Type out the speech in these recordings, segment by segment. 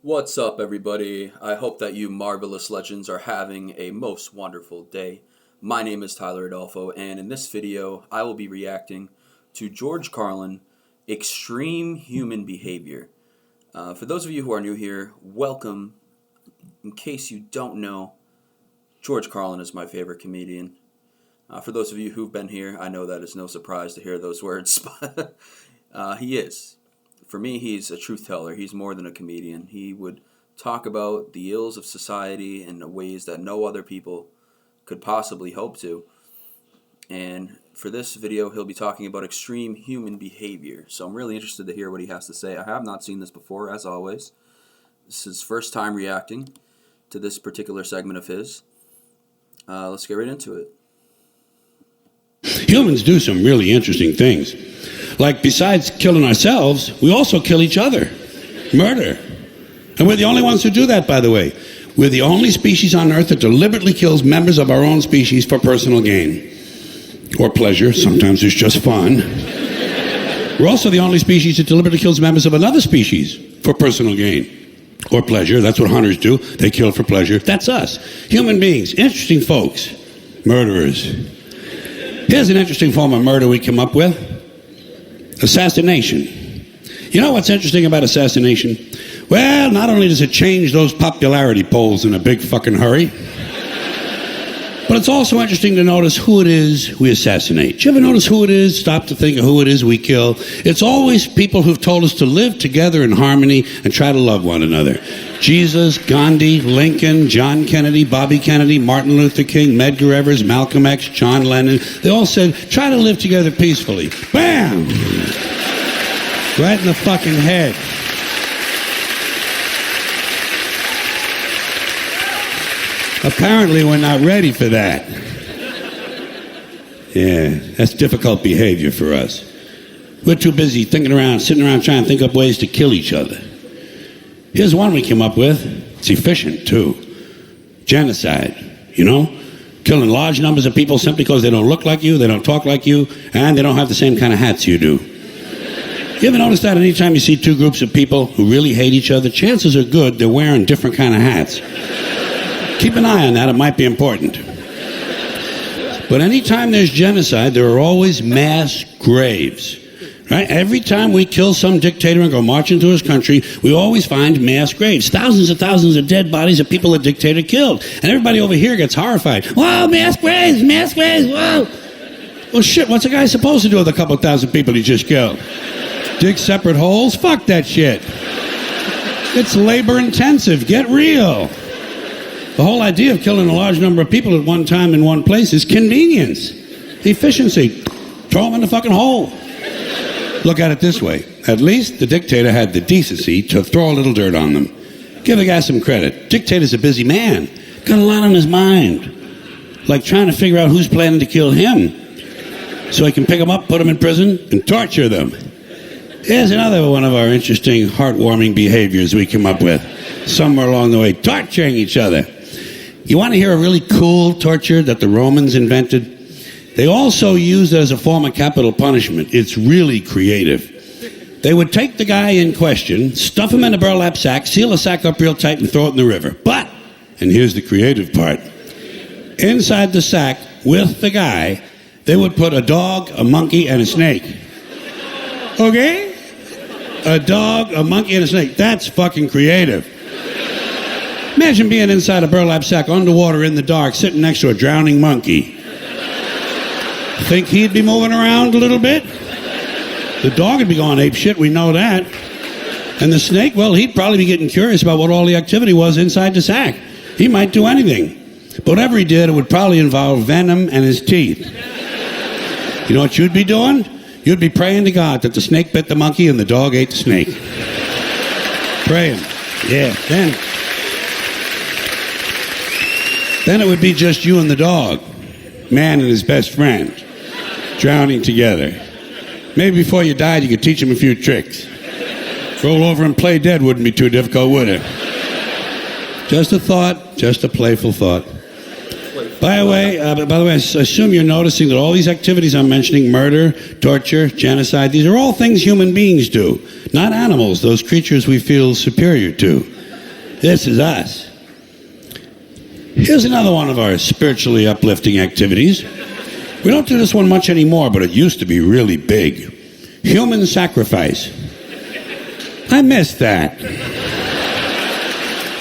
What's up, everybody? I hope that you marvelous legends are having a most wonderful day. My name is Tyler Adolfo, and in this video, I will be reacting to George Carlin, Extreme Human Behavior. For those of you who are new here, welcome. In case you don't know, George Carlin is my favorite comedian. For those of you who've been here, I know that is no surprise to hear those words, but he is. For me, he's a truth teller. He's more than a comedian. He would talk about the ills of society in ways that no other people could possibly hope to. And for this video, he'll be talking about extreme human behavior. So I'm really interested to hear what he has to say. I have not seen this before, as always. This is his first time reacting to this particular segment of his. Let's get right into it. Humans do some really interesting things. Like, besides killing ourselves, we also kill each other. Murder. And we're the only ones who do that, by the way. We're the only species on Earth that deliberately kills members of our own species for personal gain. Or pleasure. Sometimes it's just fun. We're also the only species that deliberately kills members of another species for personal gain. Or pleasure. That's what hunters do. They kill for pleasure. That's us. Human beings. Interesting folks. Murderers. Here's an interesting form of murder we came up with. Assassination. You know what's interesting about assassination? Well, not only does it change those popularity polls in a big fucking hurry, but it's also interesting to notice who it is we assassinate. You ever notice who it is? Stop to think of who it is we kill. It's always people who've told us to live together in harmony and try to love one another. Jesus, Gandhi, Lincoln, John Kennedy, Bobby Kennedy, Martin Luther King, Medgar Evers, Malcolm X, John Lennon. They all said, try to live together peacefully. Bam! Right in the fucking head. Apparently, we're not ready for that. Yeah, that's difficult behavior for us. We're too busy sitting around trying to think up ways to kill each other. Here's one we came up with. It's efficient, too. Genocide, you know? Killing large numbers of people simply because they don't look like you, they don't talk like you, and they don't have the same kind of hats you do. You ever notice that anytime you see two groups of people who really hate each other, chances are good they're wearing different kind of hats. Keep an eye on that. It might be important. But anytime there's genocide, there are always mass graves. Right? Every time we kill some dictator and go march into his country, we always find mass graves. Thousands of dead bodies of people the dictator killed. And everybody over here gets horrified. Whoa, mass graves, whoa. Well, shit, what's a guy supposed to do with a couple thousand people he just killed? Dig separate holes? Fuck that shit. It's labor intensive. Get real. The whole idea of killing a large number of people at one time in one place is convenience. Efficiency. Throw them in the fucking hole. Look at it this way. At least the dictator had the decency to throw a little dirt on them. Give the guy some credit. Dictator's a busy man. Got a lot on his mind. Like trying to figure out who's planning to kill him. So he can pick them up, put them in prison, and torture them. Here's another one of our interesting, heartwarming behaviors we come up with. Somewhere along the way, torturing each other. You want to hear a really cool torture that the Romans invented? They also used it as a form of capital punishment. It's really creative. They would take the guy in question, stuff him in a burlap sack, seal the sack up real tight, and throw it in the river. But, and here's the creative part, inside the sack with the guy, they would put a dog, a monkey, and a snake. Okay? A dog, a monkey, and a snake. That's fucking creative. Imagine being inside a burlap sack underwater in the dark, sitting next to a drowning monkey. Think he'd be moving around a little bit? The dog would be going ape shit, we know that. And the snake, well, he'd probably be getting curious about what all the activity was inside the sack. He might do anything. But whatever he did, it would probably involve venom and his teeth. You know what you'd be doing? You'd be praying to God that the snake bit the monkey and the dog ate the snake. Praying. Yeah. Then it would be just you and the dog. Man and his best friend. Drowning together. Maybe before you died, you could teach him a few tricks. Roll over and play dead wouldn't be too difficult, would it? Just a thought, just a playful thought. By the way, I assume you're noticing that all these activities I'm mentioning, murder, torture, genocide, these are all things human beings do, not animals, those creatures we feel superior to. This is us. Here's another one of our spiritually uplifting activities. We don't do this one much anymore, but it used to be really big. Human sacrifice. I missed that.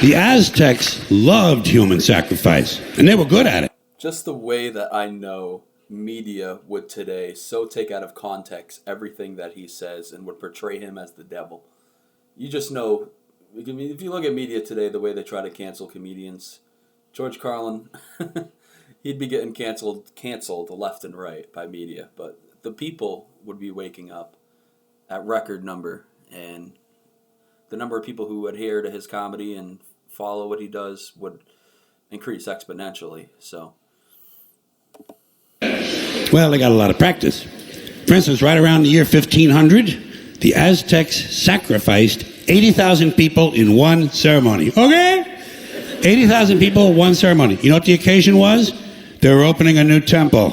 The Aztecs loved human sacrifice, and they were good at it. Just the way that I know media would today so take out of context everything that he says and would portray him as the devil. You just know, I mean, if you look at media today, the way they try to cancel comedians, George Carlin, he'd be getting canceled left and right by media, but the people would be waking up at record number, and the number of people who adhere to his comedy and follow what he does would increase exponentially. So, well, they got a lot of practice. For instance, right around the year 1500, the Aztecs sacrificed 80,000 people in one ceremony. Okay? 80,000 people, one ceremony. You know what the occasion was? They were opening a new temple.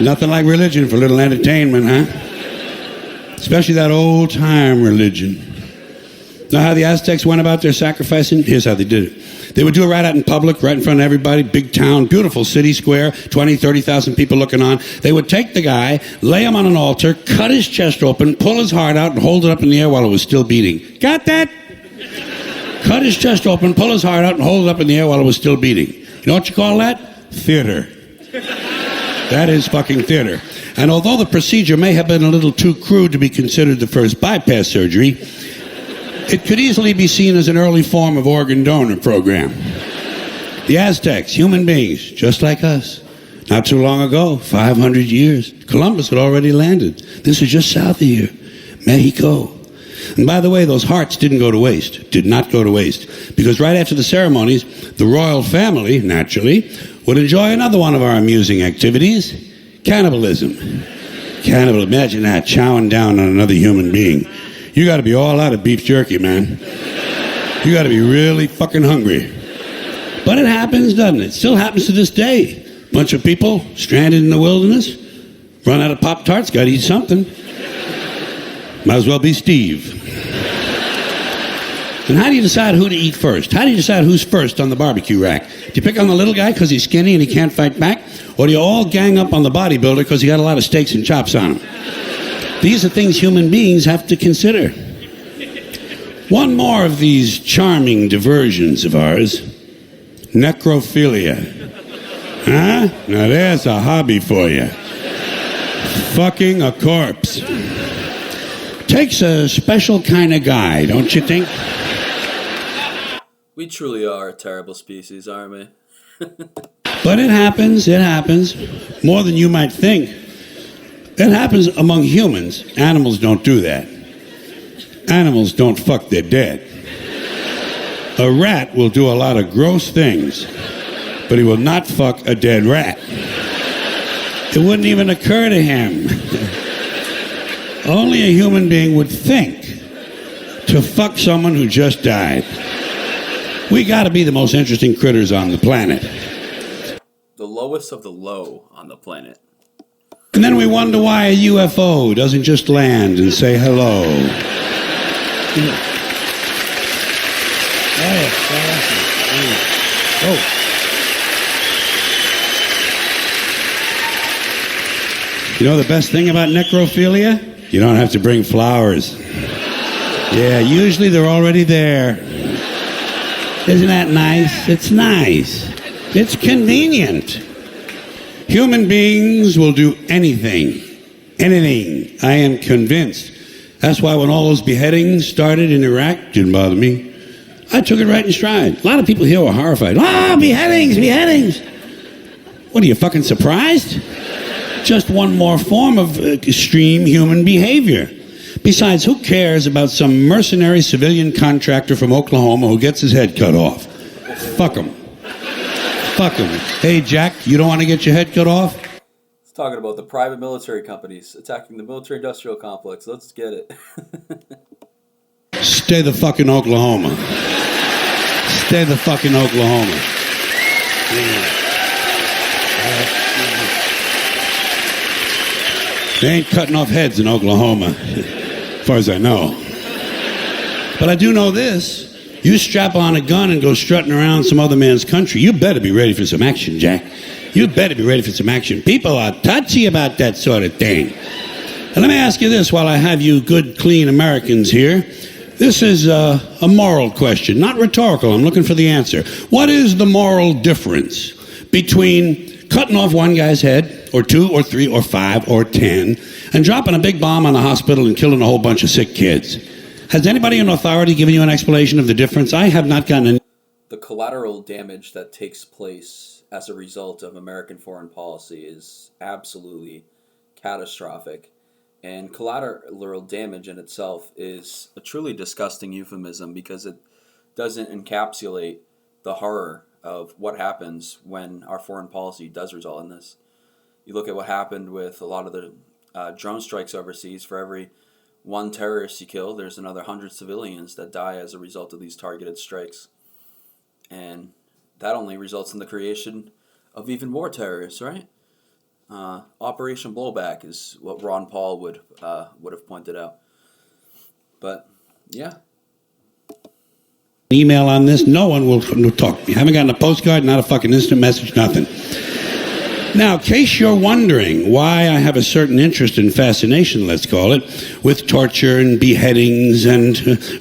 Nothing like religion for a little entertainment, huh? Especially that old-time religion. Know how the Aztecs went about their sacrificing? Here's how they did it. They would do it right out in public, right in front of everybody, big town, beautiful city square, 20, 30,000 people looking on. They would take the guy, lay him on an altar, cut his chest open, pull his heart out, and hold it up in the air while it was still beating. Got that? Cut his chest open, pull his heart out, and hold it up in the air while it was still beating. You know what you call that? Theater. That is fucking theater. And although the procedure may have been a little too crude to be considered the first bypass surgery, it could easily be seen as an early form of organ donor program. The Aztecs, human beings, just like us. Not too long ago, 500 years, Columbus had already landed. This is just south of here, Mexico. And by the way, those hearts did not go to waste, because right after the ceremonies, the royal family, naturally, would enjoy another one of our amusing activities, cannibalism. Imagine that, chowing down on another human being. You got to be all out of beef jerky, man. You got to be really fucking hungry. But it happens, doesn't it? It still happens to this day. Bunch of people stranded in the wilderness, run out of Pop-Tarts, got to eat something. Might as well be Steve. And how do you decide who to eat first? How do you decide who's first on the barbecue rack? Do you pick on the little guy because he's skinny and he can't fight back? Or do you all gang up on the bodybuilder because he got a lot of steaks and chops on him? These are things human beings have to consider. One more of these charming diversions of ours, necrophilia. Huh? Now there's a hobby for you. Fucking a corpse. Takes a special kind of guy, don't you think? we truly are a terrible species, aren't we? But it happens, more than you might think. It happens among humans. Animals don't do that. Animals don't fuck their dead. A rat will do a lot of gross things, but he will not fuck a dead rat. It wouldn't even occur to him. Only a human being would think to fuck someone who just died. We gotta be the most interesting critters on the planet. The lowest of the low on the planet. And then we wonder why a UFO doesn't just land and say hello. You know the best thing about necrophilia? You don't have to bring flowers. Yeah, usually they're already there. Isn't that nice? It's nice. It's convenient. Human beings will do anything. Anything. I am convinced. That's why when all those beheadings started in Iraq, didn't bother me. I took it right in stride. A lot of people here were horrified. Ah, beheadings, beheadings. What, are you fucking surprised? Just one more form of extreme human behavior. Besides, who cares about some mercenary civilian contractor from Oklahoma who gets his head cut off? Fuck him. Fuck him. Hey, Jack, you don't want to get your head cut off? It's talking about the private military companies attacking the military-industrial complex. Let's get it. Stay the fuck in Oklahoma. Stay the fuck in Oklahoma. They ain't cutting off heads in Oklahoma, as far as I know. But I do know this. You strap on a gun and go strutting around some other man's country. You better be ready for some action, Jack. You better be ready for some action. People are touchy about that sort of thing. And let me ask you this while I have you good, clean Americans here. This is a moral question, not rhetorical. I'm looking for the answer. What is the moral difference between cutting off one guy's head, or 2, or 3, or 5, or 10, and dropping a big bomb on a hospital and killing a whole bunch of sick kids? Has anybody in authority given you an explanation of the difference? I have not gotten any. The collateral damage that takes place as a result of American foreign policy is absolutely catastrophic. And collateral damage in itself is a truly disgusting euphemism because it doesn't encapsulate the horror of what happens when our foreign policy does result in this. You look at what happened with a lot of the drone strikes overseas. For every one terrorist you kill, there's another 100 civilians that die as a result of these targeted strikes. And that only results in the creation of even more terrorists, right? Operation Blowback is what Ron Paul would have pointed out. But, yeah. Email on this, no one will talk. You haven't gotten a postcard, not a fucking instant message, nothing. Now, in case you're wondering why I have a certain interest in fascination, let's call it, with torture and beheadings and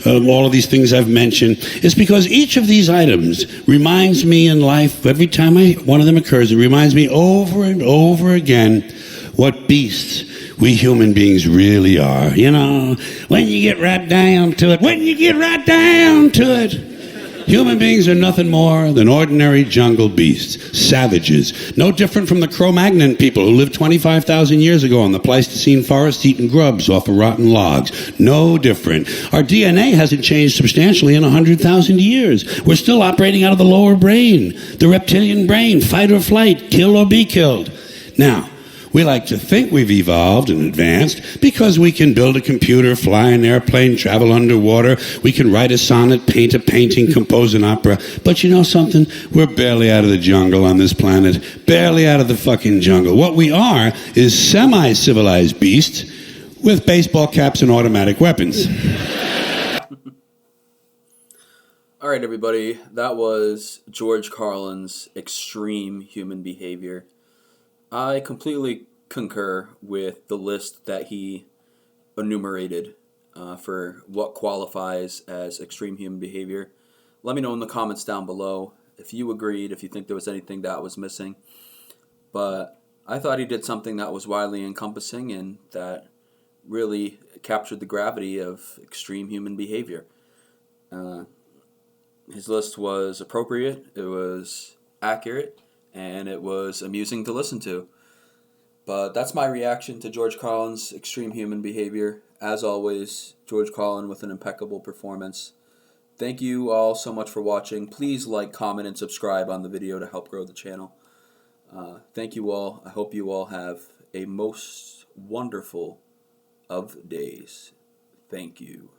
all of these things I've mentioned, it's because each of these items reminds me in life, every time one of them occurs, it reminds me over and over again what beasts we human beings really are. You know, when you get right down to it, human beings are nothing more than ordinary jungle beasts, savages, no different from the Cro-Magnon people who lived 25,000 years ago in the Pleistocene forest eating grubs off of rotten logs. No different. Our DNA hasn't changed substantially in 100,000 years. We're still operating out of the lower brain, the reptilian brain, fight or flight, kill or be killed. Now, we like to think we've evolved and advanced because we can build a computer, fly an airplane, travel underwater. We can write a sonnet, paint a painting, compose an opera. But you know something? We're barely out of the jungle on this planet. Barely out of the fucking jungle. What we are is semi-civilized beasts with baseball caps and automatic weapons. All right, everybody. That was George Carlin's extreme human behavior. I completely concur with the list that he enumerated for what qualifies as extreme human behavior. Let me know in the comments down below if you agreed, if you think there was anything that was missing. But I thought he did something that was widely encompassing and that really captured the gravity of extreme human behavior. His list was appropriate, it was accurate, and it was amusing to listen to. But that's my reaction to George Carlin's extreme human behavior. As always, George Carlin with an impeccable performance. Thank you all so much for watching. Please like, comment, and subscribe on the video to help grow the channel. Thank you all. I hope you all have a most wonderful of days. Thank you.